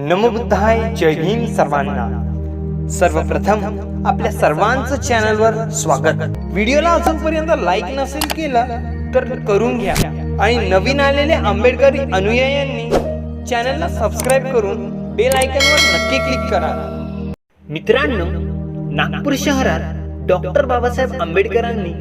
नमो बुद्धाय. जय भीम सर्वांना. सर्वप्रथम आपल्या सर्वांचं चॅनलवर स्वागत. व्हिडिओला अजूनपर्यंत लाईक नसेल केला तर करून घ्या आणि नवीन आलेल्या आंबेडकरी अनुयायांनी चॅनलला सबस्क्राईब करून बेल आयकॉनवर नक्की क्लिक करा. मित्रांनो, नागपूर शहरात डॉक्टर बाबासाहेब आंबेडकरांनी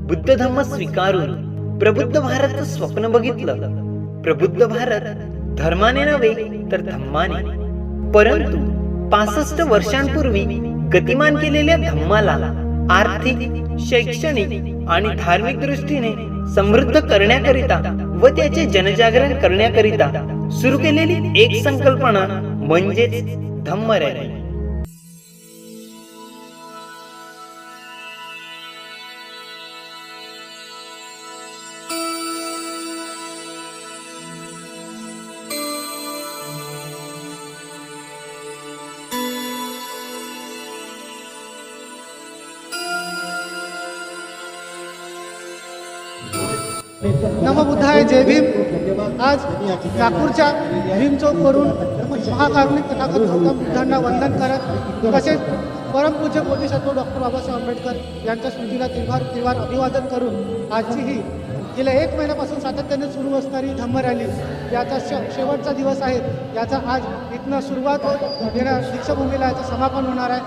बुद्ध धम्म स्वीकारून प्रबुद्ध भारताचं स्वप्न बघितलं. प्रबुद्ध भारत धर्माने नव्हे तर धम्माने. परंतु 65 वर्षांपूर्वी गतिमान केलेल्या धम्माला आर्थिक, शैक्षणिक आणि धार्मिक दृष्टीने समृद्ध करण्याकरिता व त्याचे जनजागरण करण्याकरिता सुरू केलेली एक संकल्पना म्हणजेच धम्म रॅली. नमो बुद्धाय. जय भीम. आज नागपूरच्या भीम चौकवरून महाकारुणिक तथागत गौतम बुद्धांना वंदन करत तसेच परमपूज्य बोधिसत्व डॉक्टर बाबासाहेब आंबेडकर यांच्या स्मृतीला तिरभार अभिवादन करून आजची ही गेल्या 1 महिन्यापासून सातत्याने सुरू असणारी धम्म रॅली याचा शेवटचा दिवस आहे. याचा आज इथनं सुरुवात देण्या दीक्षाभूमीला याचं समापन होणार आहे.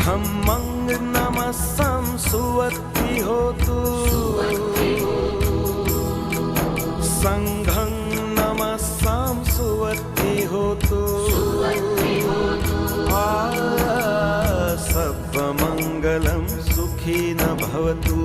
धम्मं नमस्सं सुवत्ति होतु, संघं नमस्सं सुवत्ति होतु, सर्वमंगलं सुखी न भवतु.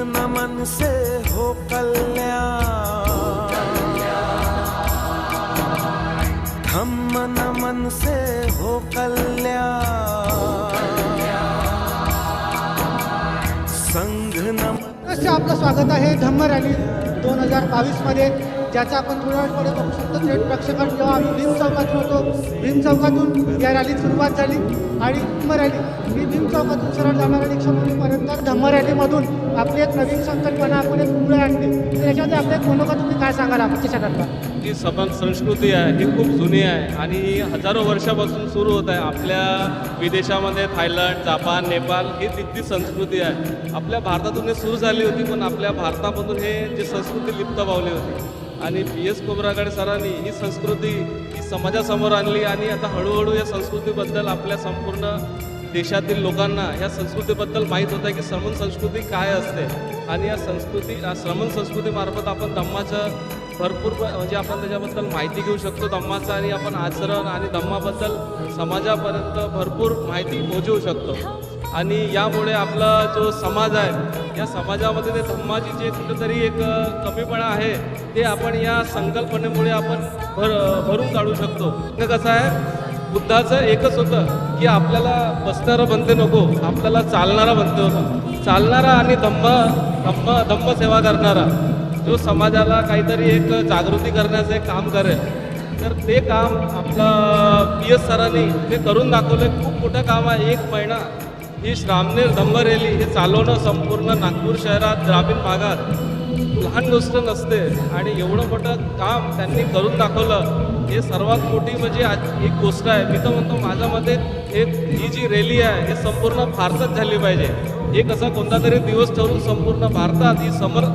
नमन से हो कल्याण, धम्म नमन से हो कल्याण, संघ नमन. आपलं स्वागत आहे धम्म रॅली 2022 मध्ये. ज्याचा आपण थोड्या वेळ पुढे बघू शकतो थेट प्रक्षेपण जेव्हा आम्ही भीम चौकातून होतो, भीम चौकातून या रॅलीत सुरुवात झाली आणि धम्म रॅली ही भीम चौकातून सरळ जाणाऱ्या रिक्षापर्यंत धम्म रॅलीमधून आपली एक नवीन संकल्पना आपण एक पुढे आणली. तर याच्यामध्ये आपल्या एक मनोगत तुम्ही काय सांगाल आमच्या क्षेत्रातला? जी समान संस्कृती आहे ही खूप जुनी आहे आणि हजारो वर्षापासून सुरू होत आहे. आपल्या विदेशामध्ये थायलंड, जपान, नेपाळ ही तिथली संस्कृती आहे. आपल्या भारतातून हे सुरू झाली होती, पण आपल्या भारतामधून हे जी संस्कृती लिप्त पावली होती आणि PS खोब्रागडे सरांनी ही संस्कृती ही समाजासमोर आणली आणि आता हळूहळू या संस्कृतीबद्दल आपल्या संपूर्ण देशातील लोकांना या संस्कृतीबद्दल माहीत होतं की श्रमण संस्कृती काय असते आणि या श्रमण संस्कृतीमार्फत आपण धम्माचं भरपूर म्हणजे आपण त्याच्याबद्दल माहिती घेऊ शकतो धम्माचं आणि आपण आचरण आणि धम्माबद्दल समाजापर्यंत भरपूर माहिती पोहोचवू शकतो. आणि यामुळे आपला जो समाज आहे या समाजामध्ये ते धम्माची जे कुठेतरी एक कमीपणा आहे ते आपण या संकल्पनेमुळे आपण भरून काढू शकतो. कसं आहे बुद्धाचं एकच होतं की आपल्याला बसणारं बनते नको, आपल्याला चालणारा बनते होता. चालणारा आणि धम्म सेवा करणारा जो समाजाला काहीतरी एक जागृती करण्याचं एक काम करेल, तर ते काम आपलं PS सरांनी ते करून दाखवलं. खूप मोठं काम आहे. 1 महिना ही श्रामणेर धम्म रॅली हे चालवणं संपूर्ण नागपूर शहरात ग्रामीण भागात लहान गोष्ट नसते आणि एवढं मोठं काम त्यांनी करून दाखवलं हे सर्वात मोठी म्हणजे एक गोष्ट आहे. मी तर म्हणतो माझ्या मते ही जी रॅली आहे हे संपूर्ण भारतात झाली पाहिजे. एक असा कोणता तरी दिवस ठरवून संपूर्ण भारतात ही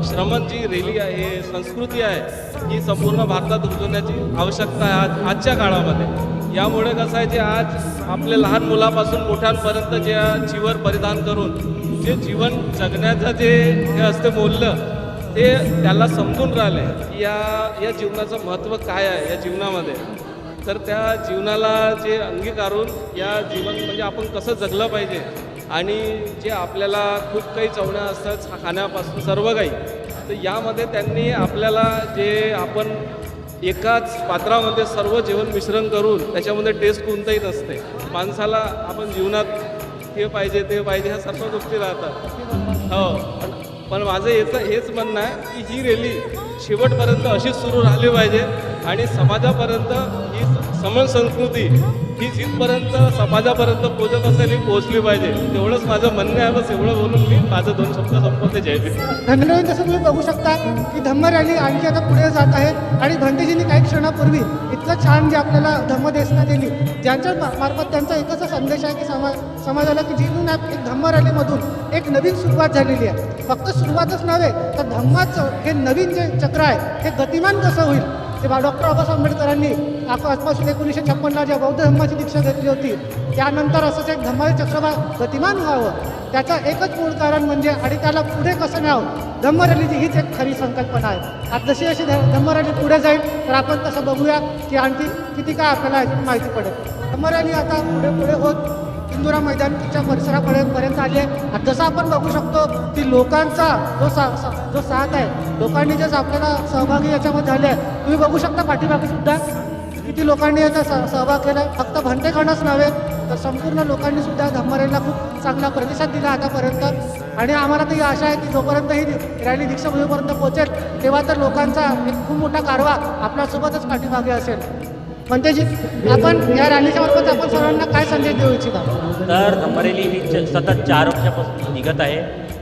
श्रमण जी रॅली आहे हे संस्कृती आहे ही संपूर्ण भारतात रुजवण्याची आवश्यकता आहे आजच्या काळामध्ये. यामुळे कसं आहे जे आज आपले लहान मुलापासून मोठ्यांपर्यंत जे चिवर परिधान करून जे जीवन जगण्याचं जे हे असते मूल्य ते त्याला समजून राहिले की या जीवनाचं महत्त्व काय आहे या जीवनामध्ये. तर त्या जीवनाला जे अंगीकारून या जीवन म्हणजे आपण कसं जगलं पाहिजे आणि जे आपल्याला खूप काही चवण्या असतात खाण्यापासून सर्व काही, तर यामध्ये त्यांनी आपल्याला जे आपण एकाच पात्रामध्ये सर्व जेवण मिश्रण करून त्याच्यामध्ये टेस्ट कोणतंही नसते. माणसाला आपण जीवनात हे पाहिजे ते पाहिजे ह्या सर्व गोष्टी राहतात. हो, पण माझं हेच म्हणणं आहे की ही रॅली शेवटपर्यंत अशीच सुरू राहिली पाहिजे आणि समाजापर्यंत ही समान संस्कृती ही जिथपर्यंत समाजापर्यंत पोहोचत असेल ही पोहोचली पाहिजे. तेवढंच माझं म्हणणं आहे. बस एवढं बोलून मी माझं 2 शब्द संपवते. जय भीम. धन्यवाद. जसं तुम्ही बघू शकता की धम्म रॅली आणखी आता पुढे जात आहे आणि भंतेजींनी काही क्षणापूर्वी इतकं छान जे आपल्याला धम्मदेशना दिली, ज्यांच्या मार्फत त्यांचा एकच संदेश आहे की समाजाला की जिथून एक धम्म रॅलीमधून एक नवीन सुरुवात झालेली आहे. फक्त सुरुवातच नव्हे तर धम्माचं हे नवीन जे चक्र आहे हे गतिमान कसं होईल ते डॉक्टर बाबासाहेब आंबेडकरांनी आजपासून 1956ला ज्या बौद्ध धम्माची दीक्षा घेतली होती त्यानंतर असंच एक धम्माचे चक्र गतिमान व्हावं त्याचं एकच मूळ कारण म्हणजे आणि त्याला पुढे कसं न्यावं धम्म रॅलीची हीच एक खरी संकल्पना आहे. आज जशी जशी धम्म रॅली पुढे जाईल तर आपण तसं बघूया की आणखी किती काय आपल्याला याची माहिती पडेल. धम्म रॅली आता पुढे होत इंदुरा मैदानच्या परिसरापर्यंत आली आहे. जसं आपण बघू शकतो की लोकांचा जो साथ आहे, लोकांनी जे आपल्याला सहभागी याच्यामध्ये झाले आहे, तुम्ही बघू शकता पाठीमागे सुद्धा किती लोकांनी याचा सहभाग केला. फक्त भंतेखंडच नव्हे तर संपूर्ण लोकांनी सुद्धा धम्म रॅलीला खूप चांगला प्रतिसाद दिला आतापर्यंत. आणि आम्हाला तर ही आशा आहे की जोपर्यंत ही रॅली दीक्षाभूमीपर्यंत पोहोचेल तेव्हा तर लोकांचा एक खूप मोठा कारवा आपल्यासोबतच पाठीमागे असेल. म्हणतेजी आपण या रॅलीच्या मार्फत आपण सर्वांना काय संदेश देऊ इच्छिता? तर धम्मरॅली ही सतत 4 वर्षापासून निघत आहे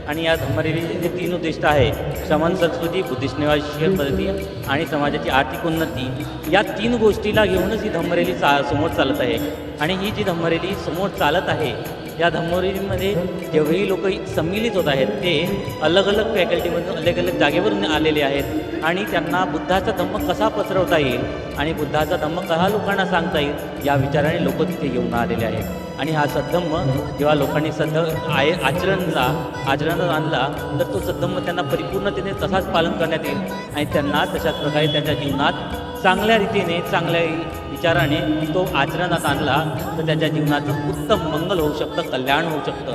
आणि या धम्मरॅलीचे जे 3 उद्दिष्ट आहे समान संस्कृती, बुद्धिस्ट निवासी पद्धती आणि समाजाची आर्थिक उन्नती या 3 गोष्टीला घेऊनच ही धम्मरॅली समोर चालत आहे. आणि ही जी धम्मरॅली समोर चालत आहे या धम्मरॅलीमध्ये जेवढेही लोक सम्मिलित होत आहेत ते अलग अलग फॅकल्टीमधून अलग अलग जागेवरून आलेले आहेत आणि त्यांना बुद्धाचा धम्म कसा पसरवता येईल आणि बुद्धाचा धम्म कसा लोकांना सांगता येईल या विचाराने लोक तिथे येऊन आलेले आहेत. आणि हा सद्धम्म जेव्हा लोकांनी आचरणात आणला तर तो सद्धम्म त्यांना परिपूर्णतेने तसाच पालन करण्यात येईल आणि त्यांना तशाच प्रकारे त्यांच्या जीवनात चांगल्या रीतीने चांगल्या विचाराने तो आचरणात आणला तर त्याच्या जीवनाचं उत्तम मंगल होऊ शकतं, कल्याण होऊ शकतं.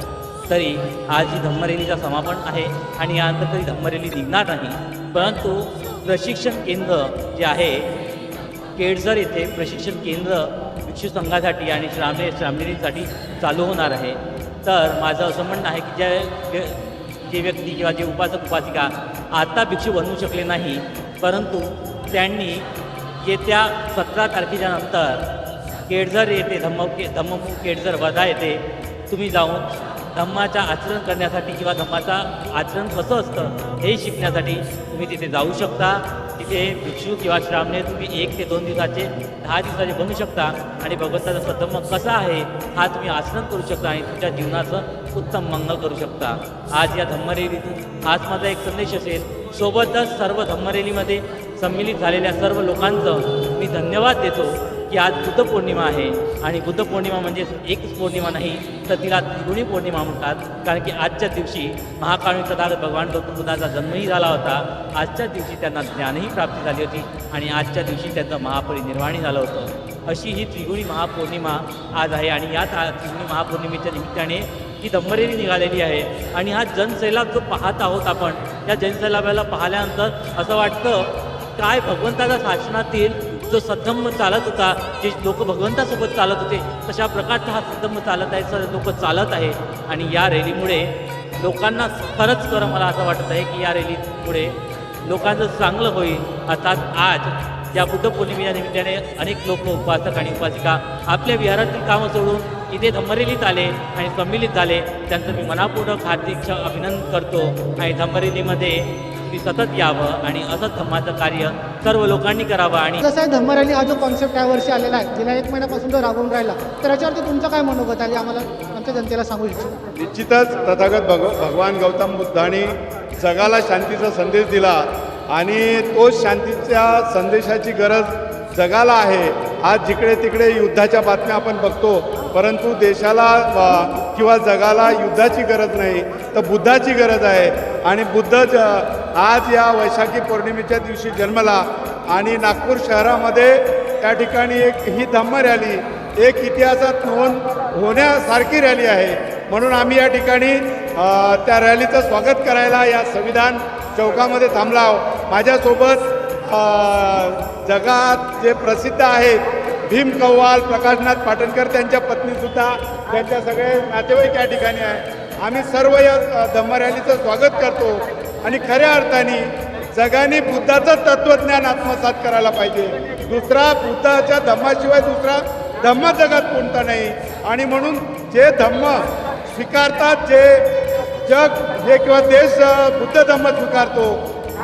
तरी आज ही धम्मरॅलीचा समापन आहे आणि यानंतर कधी धम्मरॅली निघणार नाही, परंतु प्रशिक्षण केंद्र जे आहे केळझर येथे प्रशिक्षण केंद्र भिक्षू संघासाठी आणि श्रामणेरीसाठी चालू होणार आहे. तर माझं असं म्हणणं आहे की जे व्यक्ती किंवा जे उपासक उपासिका आता भिक्षू बनवू शकले नाही परंतु त्यांनी येत्या 17 तारखेच्या नंतर केळझर येथे धम्मपूर केळझर वर्धा येथे तुम्ही जाऊन धम्माचं आचरण करण्यासाठी किंवा धम्माचं आचरण कसं असतं हे शिकण्यासाठी तुम्ही तिथे जाऊ शकता. तिथे भिक्षू किंवा श्रामणे तुम्ही 1 ते 2 दिवसाचे 10 दिवसाचे बनू शकता आणि भगवंताचा धम्म कसा आहे हा तुम्ही आचरण करू शकता आणि तुमच्या जीवनाचं उत्तम मंगल करू शकता. आज या धम्मरेलीतून हाच माझा एक संदेश असेल. सोबतच सर्व धम्मरेलीमध्ये सम्मिलित झालेल्या सर्व लोकांचं मी धन्यवाद देतो की आज बुद्ध पौर्णिमा आहे आणि बुद्ध पौर्णिमा म्हणजे एकच पौर्णिमा नाही तर तिला त्रिगुणी पौर्णिमा म्हणतात. कारण की आजच्या दिवशी महाकारुणी तथागत भगवान गौतम बुद्धाचा जन्मही झाला होता. आजच्या दिवशी त्यांना ज्ञानही प्राप्ती झाली होती आणि आजच्या दिवशी त्यांचं महापरिनिर्वाणही झालं होतं. अशी ही त्रिगुणी महापौर्णिमा आज आहे आणि या त्रिगुणी महापौर्णिमेच्या निमित्ताने ही धम्मरेली निघालेली आहे. आणि हा जनसैलाब जो पाहत आहोत आपण, या जनसैलाबाला पाहिल्यानंतर असं वाटतं काय भगवंताच्या शासनातील जो सद्धम्म चालत होता, जे लोक भगवंतासोबत चालत होते तशा प्रकारचा हा सद्धम्म चालत आहे, सर्व लोक चालत आहे. आणि या रॅलीमुळे लोकांना खरंच मला असं वाटत आहे की या रॅलीमुळे लोकांचं चांगलं होईल. अर्थात आज या बुद्ध पौर्णिमेच्या निमित्ताने अनेक लोक उपासक आणि उपासिका आपल्या विहारातील कामं सोडून इथे धम्मरेलीत आले आणि सम्मिलित झाले. त्यांचं मी मनापूर्वक हार्दिक अभिनंदन करतो आणि धम्मरेलीमध्ये तुम्ही सतत यावं आणि असंच धम्माचं कार्य सर्व लोकांनी करावं. आणि जसं आहे धम्म रॅली हा जो कॉन्सेप्ट यावर्षी आलेला आहे, गेल्या 1 महिन्यापासून तो राबवून राहिला, तर याच्यावरती तुमचं काय मनोगत आले आम्हाला आमच्या जनतेला सांगू इच्छितो. निश्चितच तथागत भगवान गौतम बुद्धांनी जगाला शांतीचा संदेश दिला आणि तो शांतीच्या संदेशाची गरज जगाला आहे. आज जिकडे तिकडे युद्धाच्या बातम्या आपण बघतो, परंतु देशाला किंवा जगाला युद्धाची गरज नाही तर बुद्धाची गरज आहे. आणि बुद्ध आज या वैशाखी पौर्णिमेच्या दिवशी जन्मला आणि नागपूर शहरामध्ये त्या ठिकाणी ही धम्म रॅली एक इतिहासात नोंद होण्यासारखी रॅली आहे. म्हणून आम्ही या ठिकाणी त्या रॅलीचं स्वागत करायला या संविधान चौकामध्ये थांबला. माझ्यासोबत जगात जे प्रसिद्ध आहेत भीम कव्वाल, प्रकाशनाथ पाटणकर, त्यांच्या पत्नीसुद्धा, त्यांच्या सगळे नातेवाईक या ठिकाणी आहे. आम्ही सर्व या धम्म रॅलीचं स्वागत करतो आणि खऱ्या अर्थाने जगाने बुद्धाचं तत्त्वज्ञान आत्मसात करायला पाहिजे. दुसरा बुद्धाच्या धम्माशिवाय दुसरा धम्म जगात कोणता नाही. आणि म्हणून जे धम्म स्वीकारतात, जे जग जे किंवा देश बुद्ध धम्म स्वीकारतो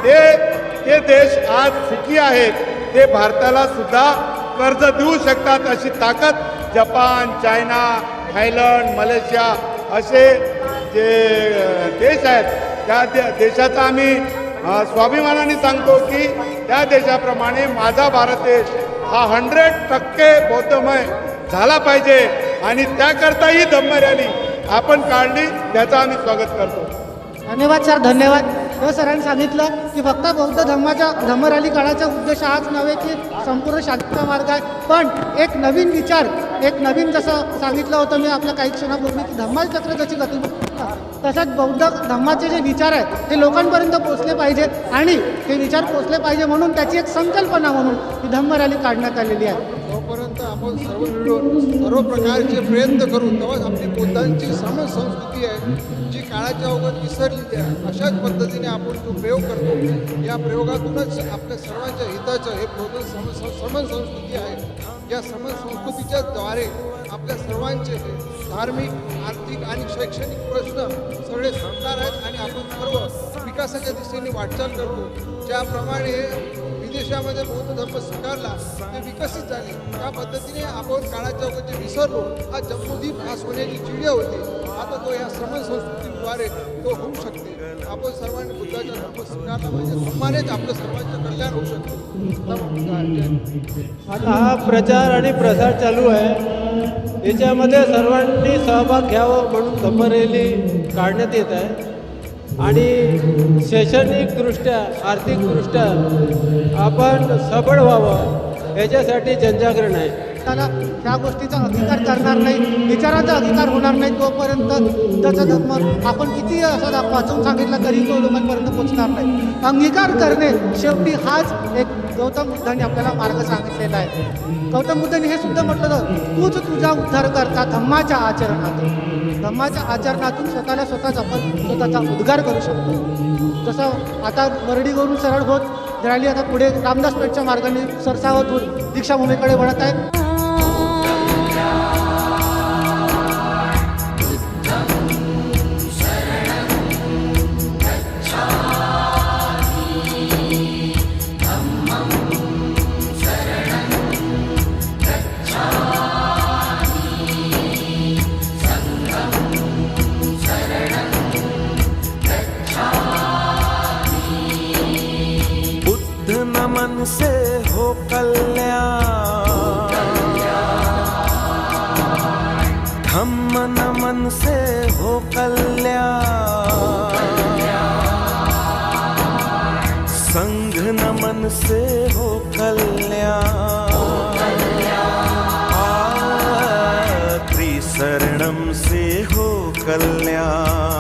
ते देश आज सुखी आहेत. ते भारताला सुद्धा कर्ज देऊ शकतात अशी ताकद जपान, चायना, थायलंड, मलेशिया असे जे देश आहेत त्या देशाचा आम्ही स्वाभिमानाने सांगतो की त्या देशाप्रमाणे माझा भारत देश हा 100% बौद्धमय झाला पाहिजे आणि त्याकरता ही धम्म रॅली आपण काढली, त्याचं आम्ही स्वागत करतो. धन्यवाद सर, धन्यवाद. तर सरांनी सांगितलं की फक्त बौद्ध धम्म रॅली काढायचा उद्देश हाच नव्हे की संपूर्ण शांतीचा मार्ग आहे, पण एक नवीन विचार, एक नवीन जसं सांगितलं होतं मी आपल्या काही क्षणापूर्वी की धम्माचं चक्र जशी गती तसंच बौद्ध धम्माचे जे विचार आहेत ते लोकांपर्यंत पोचले पाहिजेत आणि ते विचार पोचले पाहिजे म्हणून त्याची एक संकल्पना म्हणून ही धम्म रॅली काढण्यात आलेली आहे. जोपर्यंत आपण सर्व मिळून सर्व प्रकारचे प्रयत्न करू तेव्हाच आपली बुद्धांची सम संस्कृती आहे जी काळाच्या अवगत विसरलेली आहे. अशाच पद्धतीने आपण जो प्रयोग करतो या प्रयोगातूनच आपल्या सर्वांच्या हिताचं हे समन संस्कृती आहे. या समन संस्कृतीच्या द्वारे आपल्या सर्वांचे धार्मिक, आर्थिक आणि शैक्षणिक प्रश्न सगळे सुटणार आहेत आणि आपण सर्व विकासाच्या दिशेने वाटचाल करतो. ज्याप्रमाणे विदेशामध्ये बौद्ध धर्म स्वीकारला ते विकसित झाले, त्या पद्धतीने आपण काळाच्या अगोदर जे विसरलो हा जम्बूद्वीप हा सोन्याची चिडिया होती, आता तो या श्रमण संस्कृतीद्वारे तो होऊ शकते. आपण सर्वांनी बुद्धाचा धर्म स्वीकारला म्हणजे धर्मानेच आपलं सर्वांचं कल्याण होऊ शकते. आता हा प्रचार आणि प्रसार चालू आहे, याच्यामध्ये सर्वांनी सहभाग घ्यावा म्हणून धम्म रॅली काढण्यात येत आहे. आणि शैक्षणिकदृष्ट्या, आर्थिकदृष्ट्या आपण सबळ व्हावं याच्यासाठी जनजागरण आहे. त्याला ह्या गोष्टीचा अंगीकार करणार नाही, विचाराचा अंगीकार होणार नाही तोपर्यंत त्याचा धर्म आपण किती असं वाचून सांगितलं तरी तो लोकांपर्यंत पोचणार नाही. अंगीकार करणे शेवटी हाच एक गौतम बुद्धांनी आपल्याला मार्ग सांगितलेला आहे. गौतम बुद्धांनी हे सुद्धा म्हटलं होतं, तूच तुझा उद्धार करता धम्माच्या आचरणातून. धम्माच्या आचरणातून स्वतःच आपण स्वतःचा उद्गार करू शकतो. जसं आता वरडीवरून सरळ होत रॅली आता पुढे रामदास पेठच्या मार्गाने सरसावतून दीक्षाभूमीकडे वळत आहेत. बुद्ध नमन से हो कल्याण, धम्म नमन से हो कल्याण, संघ नमन से हो कल्याण, त्रिशरणम से हो कल्याण.